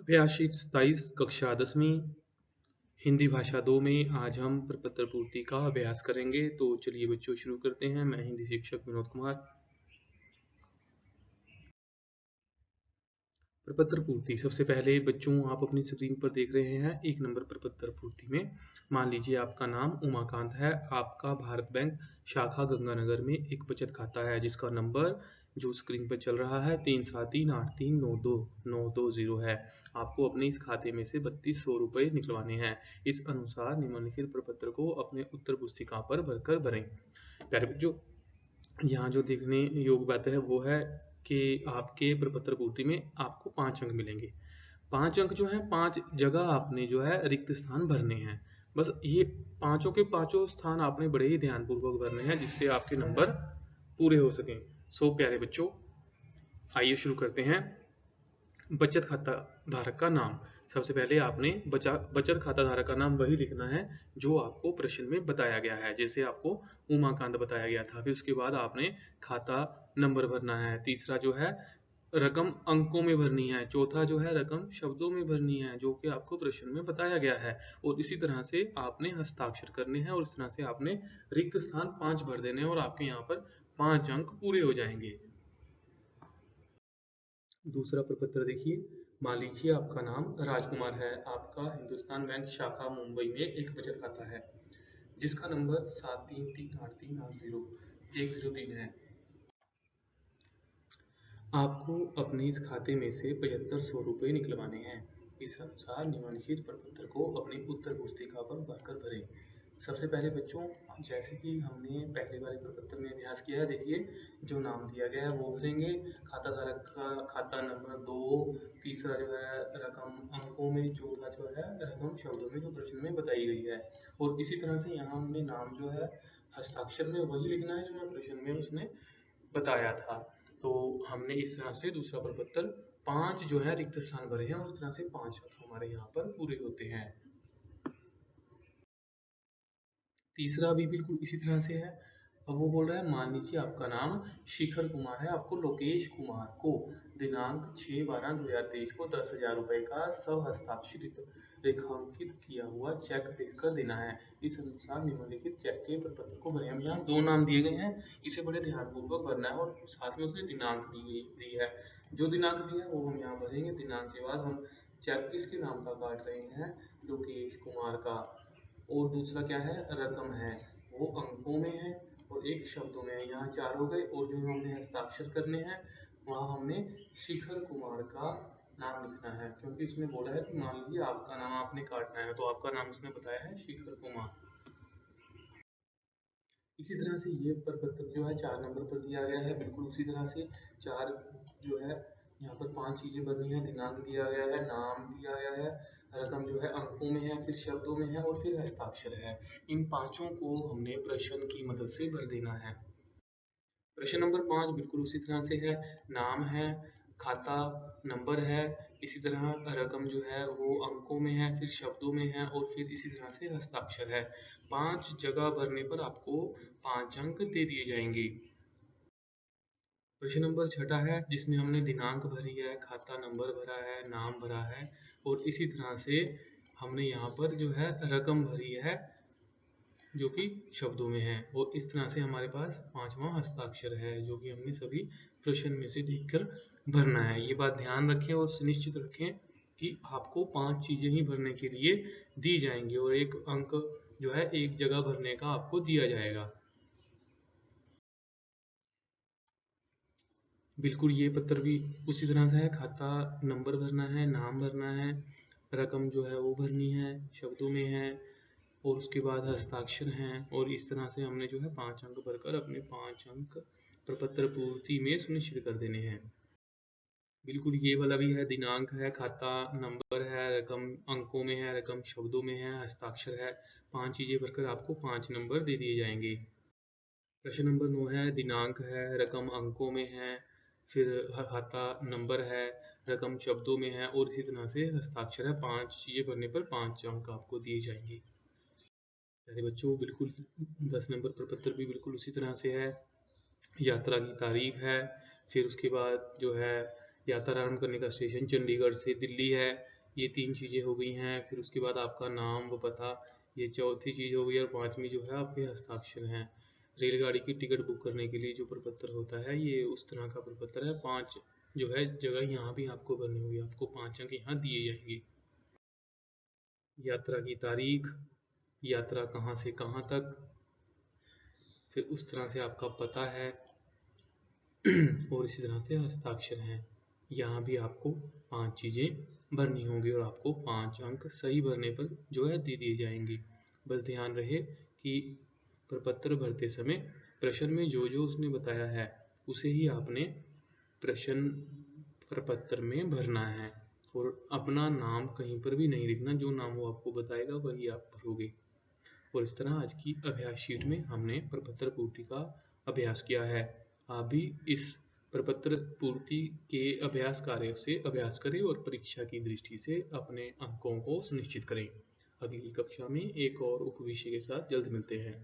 अभ्यासीट 27 कक्षा 10वीं हिंदी भाषा 2 में आज हम प्रपत्र पूर्ति का अभ्यास करेंगे। तो चलिए बच्चों शुरू करते हैं। मैं हिंदी शिक्षक विनोद कुमार। प्रपत्र पूर्ति, सबसे पहले बच्चों आप अपनी स्क्रीन पर देख रहे हैं 1 नंबर प्रपत्र पूर्ति में मान लीजिए आपका नाम उमाकांत है, आपका भारत बैंक शाखा गंगानगर में एक बचत खाता है जिसका नंबर जो स्क्रीन पर चल रहा है 3738392920 है। आपको अपने इस खाते में से 3200 रुपये निकलवाने हैं। इस अनुसार निम्नलिखित प्रपत्र को अपने उत्तर पुस्तिका पर भरकर भरें। प्यारे बच्चों, यहाँ जो देखने योग्य बात है वो है कि आपके प्रपत्र पूर्ति में आपको 5 अंक मिलेंगे। 5 अंक जो है 5 जगह आपने जो है रिक्त स्थान भरने हैं। बस ये पांचों के पांचों स्थान आपने बड़े ही ध्यानपूर्वक भरने हैं जिससे आपके नंबर पूरे हो सकें। सो प्यारे बच्चों, आइए शुरू करते हैं। बचत खाता धारक का नाम, सबसे पहले आपने बचत खाता धारक का नाम वही लिखना है जो आपको प्रश्न में बताया गया है। जैसे आपको उमाकांत बताया गया था, फिर उसके बाद आपने खाता नंबर भरना है। तीसरा जो है रकम अंकों में भरनी है। चौथा जो है रकम शब्दों में भरनी है जो कि आपको प्रश्न में बताया गया है। और इसी तरह से आपने हस्ताक्षर करने हैं और इस तरह से आपने रिक्त स्थान 5 भर देने हैं और आपके यहाँ पर 5 अंक पूरे हो जाएंगे। दूसरा प्रपत्र देखिए, मान लीजिए आपका नाम राजकुमार है, आपका हिंदुस्तान बैंक शाखा मुंबई में एक बचत खाता है जिसका नंबर 7338380103 है। आपको अपने इस खाते में से 7500 रुपये निकलवाने हैं। इस अनुसार निम्नलिखित प्रपत्र को अपनी उत्तर पुस्तिका पर भरकर भरें। सबसे पहले बच्चों, जैसे कि हमने पहले वाले प्रपत्र में अभ्यास किया है, देखिए जो नाम दिया गया है वो भरेंगे। खाता धारक का खाता नंबर 2, तीसरा जो है रकम अंकों में, चौथा जो है रकम शब्दों में जो प्रश्न में बताई गई है। और इसी तरह से यहाँ हमने नाम जो है हस्ताक्षर में वही लिखना है जो मैं प्रश्न में उसने बताया था। तो हमने इस तरह से दूसरा प्रपत्र 5 जो है रिक्त स्थान भरे हैं और इस तरह से 5 हमारे यहाँ पर पूरे होते हैं। तीसरा भी बिल्कुल इसी तरह से है। अब वो बोल रहा है मान लीजिए आपका नाम शिखर कुमार है, आपको लोकेश कुमार को दिनांक 6/12/2023 को 10,000 रुपये का स्वहस्ताक्षरित रेखांकित किया हुआ चेक लिखकर देना है। इस अनुसार निम्नलिखित चेक के प्रपत्र को भरें। हम यहाँ 2 नाम दिए गए हैं, इसे बड़े ध्यानपूर्वक भरना है और साथ में उसने दिनांक दी है। जो दिनांक दी है वो हम यहाँ भरेंगे। दिनांक के बाद हम चेक किसके नाम का काट रहे हैं, लोकेश कुमार का। और दूसरा क्या है, रकम है, वो अंकों में है और एक शब्दों में है। यहाँ 4 हो गए और जो हमने हस्ताक्षर करने हैं वहाँ हमने शिखर कुमार का नाम लिखना है, क्योंकि इसने बोला है कि मान लीजिए आपका नाम आपने काटना है तो आपका नाम इसने बताया है शिखर कुमार। इसी तरह से ये प्रपत्र जो है 4 नंबर पर दिया गया है, बिल्कुल उसी तरह से 4 जो है यहाँ पर 5 चीजें बननी है। दिनांक दिया गया है, नाम दिया गया है, रकम जो है अंकों में है, फिर शब्दों में है और फिर हस्ताक्षर है। इन पांचों को हमने प्रश्न की मदद से भर देना है। प्रश्न नंबर 5 बिल्कुल उसी तरह से है, नाम है, खाता नंबर है, इसी तरह रकम जो है वो अंकों में है, फिर शब्दों में है और फिर इसी तरह से हस्ताक्षर है। 5 जगह भरने पर आपको 5 अंक दे दिए जाएंगे। प्रश्न नंबर 6 है जिसमें हमने दिनांक भरी है, खाता नंबर भरा है, नाम भरा है और इसी तरह से हमने यहाँ पर जो है रकम भरी है जो कि शब्दों में है और इस तरह से हमारे पास 5वां हस्ताक्षर है जो कि हमने सभी प्रश्न में से देखकर भरना है। ये बात ध्यान रखें और सुनिश्चित रखें कि आपको 5 चीजें ही भरने के लिए दी जाएंगी और एक अंक जो है एक जगह भरने का आपको दिया जाएगा। बिल्कुल ये पत्र भी उसी तरह से है, खाता नंबर भरना है, नाम भरना है, रकम जो है वो भरनी है, शब्दों में है और उसके बाद हस्ताक्षर हैं और इस तरह से हमने जो है 5 अंक भरकर अपने 5 अंक प्रपत्र पूर्ति में सुनिश्चित कर देने हैं। बिल्कुल ये वाला भी है, दिनांक है, खाता नंबर है, रकम अंकों में है, रकम शब्दों में है, हस्ताक्षर है। 5 चीजें भरकर आपको 5 नंबर दे दिए जाएंगे। प्रश्न नंबर 9 है, दिनांक है, रकम अंकों में है, फिर खाता नंबर है, रकम शब्दों में है और इसी तरह से हस्ताक्षर है। 5 चीजें भरने पर 5 अंक आपको दिए जाएंगे। प्यारे बच्चों, बिल्कुल 10 नंबर प्रपत्र भी बिल्कुल उसी तरह से है। यात्रा की तारीख है, फिर उसके बाद जो है यात्रा आरंभ करने का स्टेशन चंडीगढ़ से दिल्ली है, ये 3 चीज़ें हो गई हैं। फिर उसके बाद आपका नाम व पता, ये चौथी चीज़ हो गई, और 5वीं जो है आपके हस्ताक्षर हैं। रेलगाड़ी की टिकट बुक करने के लिए जो प्रपत्र होता है, ये उस तरह का प्रपत्र है। 5 जो है जगह यहाँ भी आपको भरनी होगी, आपको 5 अंक यहाँ दिए जाएंगे। यात्रा की तारीख, यात्रा कहाँ से कहाँ तक, फिर उस तरह से आपका पता है और इसी तरह से हस्ताक्षर हैं। यहाँ भी आपको 5 चीज़ें भरनी होंगी और आपको 5 अंक सही भरने पर जो है दे दिए जाएंगे। बस ध्यान रहे कि प्रपत्र भरते समय प्रश्न में जो जो उसने बताया है उसे ही आपने प्रश्न प्रपत्र में भरना है, और अपना नाम कहीं पर भी नहीं लिखना। जो नाम वो आपको बताएगा वही आप भरोगे। और इस तरह आज की अभ्यास शीट में हमने प्रपत्र पूर्ति का अभ्यास किया है। आप भी इस प्रपत्र पूर्ति के अभ्यास कार्य से अभ्यास करें और परीक्षा की दृष्टि से अपने अंकों को सुनिश्चित करें। अगली कक्षा में एक और उपविषय के साथ जल्द मिलते हैं।